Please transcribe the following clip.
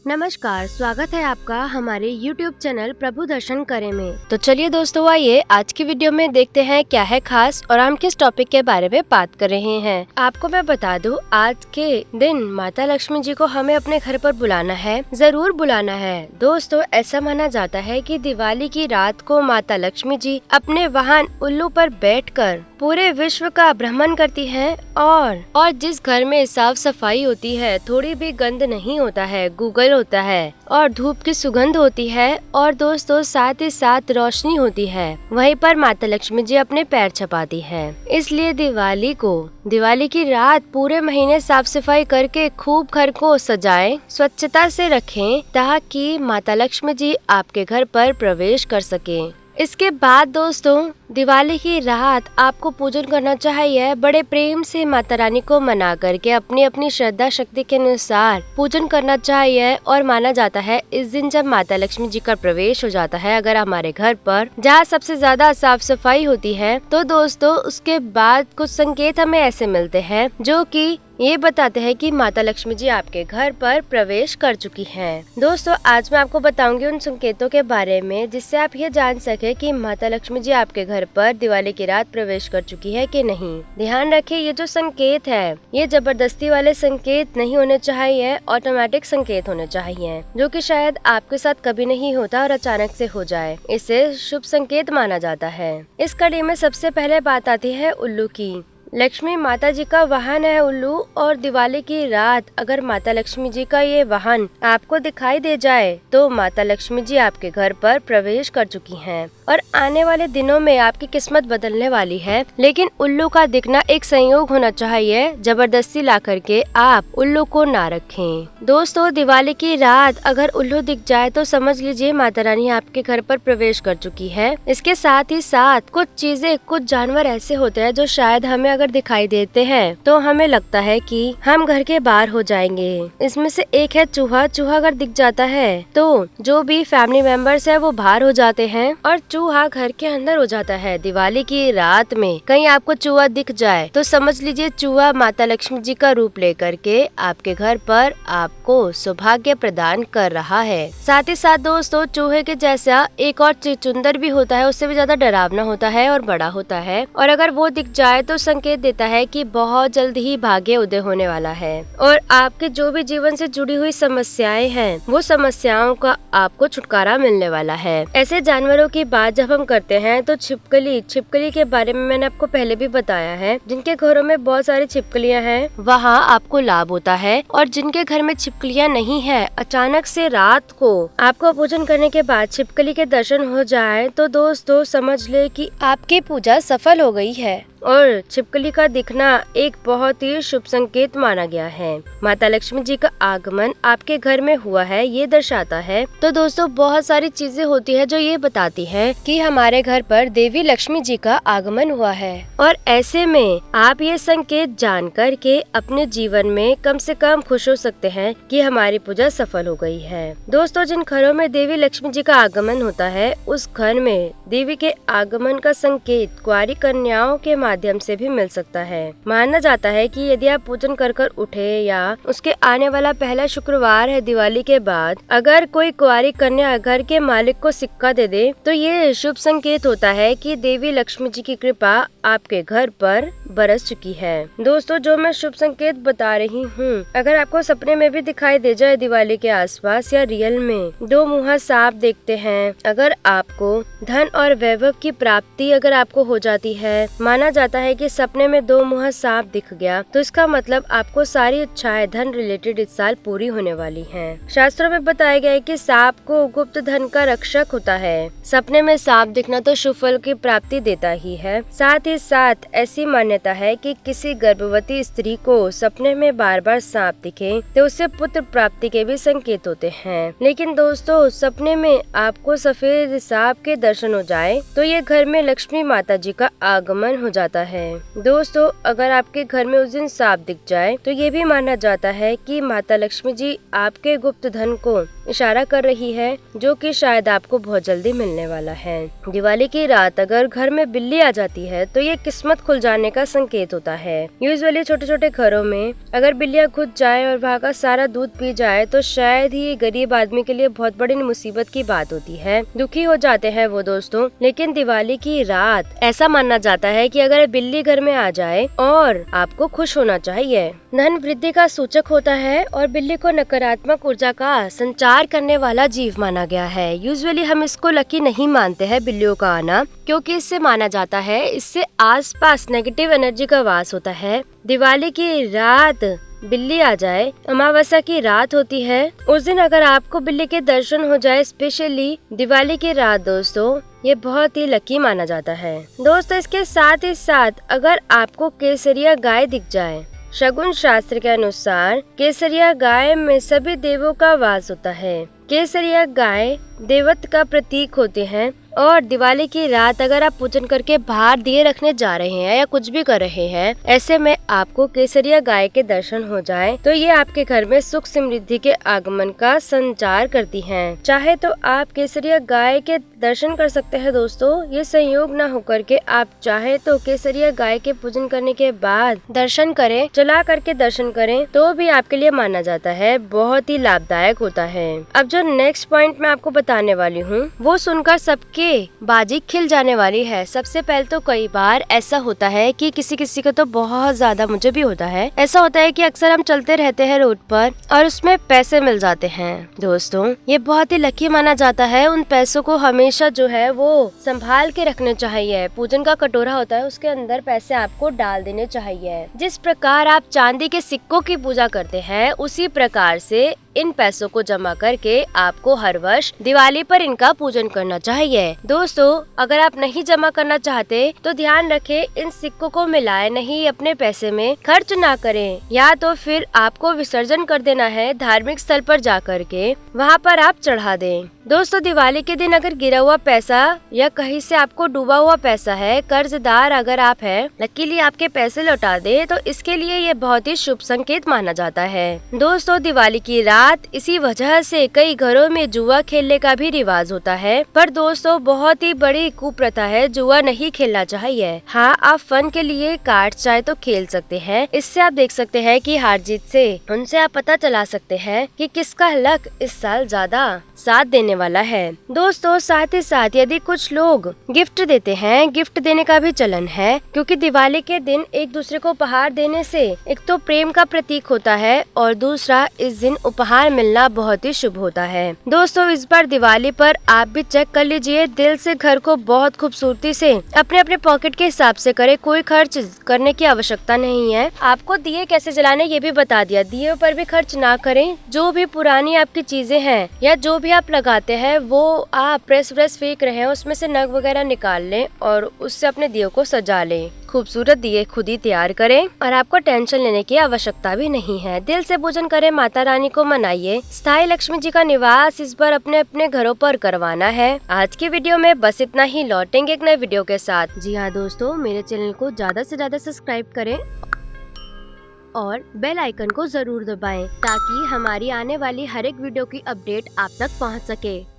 नमस्कार, स्वागत है आपका हमारे YouTube चैनल प्रभु दर्शन करे में। तो चलिए दोस्तों, आइए आज की वीडियो में देखते हैं क्या है खास और हम किस टॉपिक के बारे में बात कर रहे हैं। आपको मैं बता दूं, आज के दिन माता लक्ष्मी जी को हमें अपने घर पर बुलाना है, जरूर बुलाना है। दोस्तों, ऐसा माना जाता है कि दिवाली की रात को माता लक्ष्मी जी अपने वाहन उल्लू पर बैठकर पूरे विश्व का भ्रमण करती हैं और जिस घर में साफ सफाई होती है, थोड़ी भी गंद नहीं होता है, गूगल होता है और धूप की सुगंध होती है और दोस्तों साथ ही साथ रोशनी होती है, वहीं पर माता लक्ष्मी जी अपने पैर छपाती है। इसलिए दिवाली की रात पूरे महीने साफ सफाई करके खूब घर को सजाएं, स्वच्छता से रखें ताकि माता लक्ष्मी जी आपके घर पर प्रवेश कर सकें। इसके बाद दोस्तों, दिवाली की रात आपको पूजन करना चाहिए। बड़े प्रेम से माता रानी को मना करके अपनी अपनी श्रद्धा शक्ति के अनुसार पूजन करना चाहिए। और माना जाता है इस दिन जब माता लक्ष्मी जी का प्रवेश हो जाता है अगर हमारे घर पर, जहाँ सबसे ज्यादा साफ सफाई होती है, तो दोस्तों उसके बाद कुछ संकेत हमें ऐसे मिलते हैं जो कि ये बताते हैं कि माता लक्ष्मी जी आपके घर पर प्रवेश कर चुकी हैं। दोस्तों, आज मैं आपको बताऊंगी उन संकेतों के बारे में जिससे आप ये जान सके कि माता लक्ष्मी जी आपके घर पर दिवाली की रात प्रवेश कर चुकी है कि नहीं। ध्यान रखिए, ये जो संकेत है ये जबरदस्ती वाले संकेत नहीं होने चाहिए, ऑटोमेटिक संकेत होने चाहिए, जो कि शायद आपके साथ कभी नहीं होता और अचानक से हो जाए। इसे शुभ संकेत माना जाता है। इस कड़ी में सबसे पहले बात आती है उल्लू की। लक्ष्मी माता जी का वाहन है उल्लू, और दिवाली की रात अगर माता लक्ष्मी जी का ये वाहन आपको दिखाई दे जाए तो माता लक्ष्मी जी आपके घर पर प्रवेश कर चुकी हैं और आने वाले दिनों में आपकी किस्मत बदलने वाली है। लेकिन उल्लू का दिखना एक संयोग होना चाहिए, जबरदस्ती ला करके आप उल्लू को ना रखें। दोस्तों, दिवाली की रात अगर उल्लू दिख जाए तो समझ लीजिए माता रानी आपके घर पर प्रवेश कर चुकी है। इसके साथ ही साथ कुछ जानवर ऐसे होते हैं जो शायद हमें अगर दिखाई देते हैं तो हमें लगता है कि हम घर के बाहर हो जाएंगे। इसमें से एक है चूहा। चूहा अगर दिख जाता है तो जो भी फैमिली मेंबर्स है वो बाहर हो जाते हैं और चूहा घर के अंदर हो जाता है। दिवाली की रात में कहीं आपको चूहा दिख जाए तो समझ लीजिए चूहा माता लक्ष्मी जी का रूप लेकर के आपके घर पर आपको सौभाग्य प्रदान कर रहा है। साथ ही साथ दोस्तों, चूहे के जैसा एक और चुचुंदर भी होता है, उससे भी ज्यादा डरावना होता है और बड़ा होता है, और अगर वो दिख जाए तो संकेत देता है कि बहुत जल्द ही भाग्य उदय होने वाला है और आपके जो भी जीवन से जुड़ी हुई समस्याएं हैं वो समस्याओं का आपको छुटकारा मिलने वाला है। ऐसे जानवरों की बात जब हम करते हैं तो छिपकली के बारे में मैंने आपको पहले भी बताया है। जिनके घरों में बहुत सारी छिपकलियां हैं वहाँ आपको लाभ होता है, और जिनके घर में छिपकलियां नहीं है, अचानक से रात को आपको पूजन करने के बाद छिपकली के दर्शन हो जाए तो दोस्तों समझ ले कि आपकी पूजा सफल हो गई है और छिपकली का दिखना एक बहुत ही शुभ संकेत माना गया है। माता लक्ष्मी जी का आगमन आपके घर में हुआ है ये दर्शाता है। तो दोस्तों, बहुत सारी चीजें होती है जो ये बताती है कि हमारे घर पर देवी लक्ष्मी जी का आगमन हुआ है, और ऐसे में आप ये संकेत जान कर के अपने जीवन में कम से कम खुश हो सकते हैं कि हमारी पूजा सफल हो गई है। दोस्तों, जिन घरों में देवी लक्ष्मी जी का आगमन होता है उस घर में देवी के आगमन का संकेत कुंवारी कन्याओं के माध्यम से भी मिल सकता है। माना जाता है कि यदि आप पूजन कर उठे या उसके आने वाला पहला शुक्रवार है दिवाली के बाद, अगर कोई कुंवारी कन्या घर के मालिक को सिक्का दे दे तो ये शुभ संकेत होता है कि देवी लक्ष्मी जी की कृपा आपके घर पर बरस चुकी है। दोस्तों, जो मैं शुभ संकेत बता रही हूँ, अगर आपको सपने में भी दिखाई दे जाए दिवाली के आसपास या रियल में दो मुँहा सांप देखते हैं, अगर आपको धन और वैभव की प्राप्ति अगर आपको हो जाती है, माना जाता है कि सपने में दो मुँहा सांप दिख गया तो इसका मतलब आपको सारी इच्छाएं धन रिलेटेड इस साल पूरी होने वाली हैं। शास्त्रों में बताया गया है कि सांप को गुप्त धन का रक्षक होता है। सपने में सांप दिखना तो शुभ फल की प्राप्ति देता ही है। साथ ही साथ ऐसी मान्यता है कि किसी गर्भवती स्त्री को सपने में बार बार सांप दिखे तो उससे पुत्र प्राप्ति के भी संकेत होते हैं। लेकिन दोस्तों, सपने में आपको सफेद सांप के दर्शन हो जाए तो ये घर में लक्ष्मी माता जी का आगमन हो जाता है। दोस्तों, अगर आपके घर में उस दिन सांप दिख जाए तो ये भी माना जाता है कि माता लक्ष्मी जी आपके गुप्त धन को इशारा कर रही है, जो कि शायद आपको बहुत जल्दी मिलने वाला है। दिवाली की रात अगर घर में बिल्ली आ जाती है तो ये किस्मत खुल जाने का संकेत होता है। यूजुअली छोटे छोटे घरों में अगर बिल्लियाँ घुस जाए और वहाँ का सारा दूध पी जाए तो शायद ही गरीब आदमी के लिए बहुत बड़ी मुसीबत की बात होती है। दुखी हो जाते हैं वो दोस्तों। लेकिन दिवाली की रात ऐसा माना जाता है कि अगर बिल्ली घर में आ जाए और आपको खुश होना चाहिए। धन वृद्धि का सूचक होता है और बिल्ली को नकारात्मक ऊर्जा का संचार करने वाला जीव माना गया है। यूजुअली हम इसको लकी नहीं मानते हैं बिल्लियों का आना, क्योंकि इससे माना जाता है इससे आसपास नेगेटिव एनर्जी का वास होता है। दिवाली की रात बिल्ली आ जाए, अमावस्या की रात होती है, उस दिन अगर आपको बिल्ली के दर्शन हो जाए, स्पेशली दिवाली की रात दोस्तों, ये बहुत ही लकी माना जाता है। दोस्तों इसके साथ ही साथ अगर आपको केसरिया गाय दिख जाए, शगुन शास्त्र के अनुसार केसरिया गाय में सभी देवों का वास होता है। केसरिया गाय देवत्व का प्रतीक होते हैं और दिवाली की रात अगर आप पूजन करके बाहर दिए रखने जा रहे हैं या कुछ भी कर रहे हैं, ऐसे में आपको केसरिया गाय के दर्शन हो जाए तो ये आपके घर में सुख समृद्धि के आगमन का संचार करती हैं। चाहे तो आप केसरिया गाय के दर्शन कर सकते हैं दोस्तों। ये संयोग न होकर के आप चाहे तो केसरिया गाय के पूजन करने के बाद दर्शन करें, चला करके दर्शन करें तो भी आपके लिए माना जाता है बहुत ही लाभदायक होता है। अब जो नेक्स्ट पॉइंट मैं आपको बताने वाली हूँ वो सुनकर सबके बाजी खिल जाने वाली है। सबसे पहले तो कई बार ऐसा होता है कि किसी किसी को तो बहुत ज्यादा, मुझे भी होता है, ऐसा होता है कि अक्सर हम चलते रहते हैं रोड पर और उसमें पैसे मिल जाते हैं। दोस्तों ये बहुत ही लकी माना जाता है। उन पैसों को हमेशा जो है वो संभाल के रखने चाहिए। पूजन का कटोरा होता है, उसके अंदर पैसे आपको डाल देने चाहिए। जिस प्रकार आप चांदी के सिक्कों की पूजा करते हैं, उसी प्रकार से इन पैसों को जमा करके आपको हर वर्ष दिवाली पर इनका पूजन करना चाहिए। दोस्तों अगर आप नहीं जमा करना चाहते तो ध्यान रखें, इन सिक्कों को मिलाए नहीं अपने पैसे में खर्च ना करें, या तो फिर आपको विसर्जन कर देना है धार्मिक स्थल पर जा कर के, वहाँ पर आप चढ़ा दें। दोस्तों दिवाली के दिन अगर गिरा हुआ पैसा या कहीं से आपको डूबा हुआ पैसा है, कर्जदार अगर आप हैं, लकीली आपके पैसे लौटा दे तो इसके लिए ये बहुत ही शुभ संकेत माना जाता है। दोस्तों दिवाली की रात इसी वजह से कई घरों में जुआ खेलने का भी रिवाज होता है, पर दोस्तों बहुत ही बड़ी कुप्रथा है, जुआ नहीं खेलना चाहिए। हाँ आप फन के लिए कार्ड चाहे तो खेल सकते हैं। इससे आप देख सकते हैं कि हार जीत से उनसे आप पता चला सकते हैं कि किसका लक इस साल ज्यादा साथ देने वाला है। दोस्तों साथ ही साथ यदि कुछ लोग गिफ्ट देते हैं, गिफ्ट देने का भी चलन है, क्योंकि दिवाली के दिन एक दूसरे को उपहार देने से एक तो प्रेम का प्रतीक होता है और दूसरा इस दिन उपहार मिलना बहुत ही शुभ होता है। दोस्तों इस बार दिवाली पर आप भी चेक कर लीजिए, दिल से घर को बहुत खूबसूरती से अपने अपने पॉकेट के हिसाब से करे, कोई खर्च करने की आवश्यकता नहीं है। आपको दिए कैसे जलाने ये भी बता दिया, दिए पर भी खर्च ना करें। जो भी पुरानी आपकी चीजें हैं या जो भी आप लगाते हैं वो आप प्रेस फेंक रहे हैं, उसमें से नग वगैरह निकाल लें और उससे अपने दियों को सजा लें। खूबसूरत दिए खुद ही तैयार करें और आपको टेंशन लेने की आवश्यकता भी नहीं है। दिल से पूजन करें, माता रानी को मनाइए। स्थायी लक्ष्मी जी का निवास इस बार अपने अपने घरों पर करवाना है। आज की वीडियो में बस इतना ही, लौटेंगे एक नए वीडियो के साथ। जी हाँ दोस्तों, मेरे चैनल को ज्यादा से ज्यादा सब्सक्राइब करें और बेल आइकन को जरूर दबाएं ताकि हमारी आने वाली हर एक वीडियो की अपडेट आप तक पहुंच सके।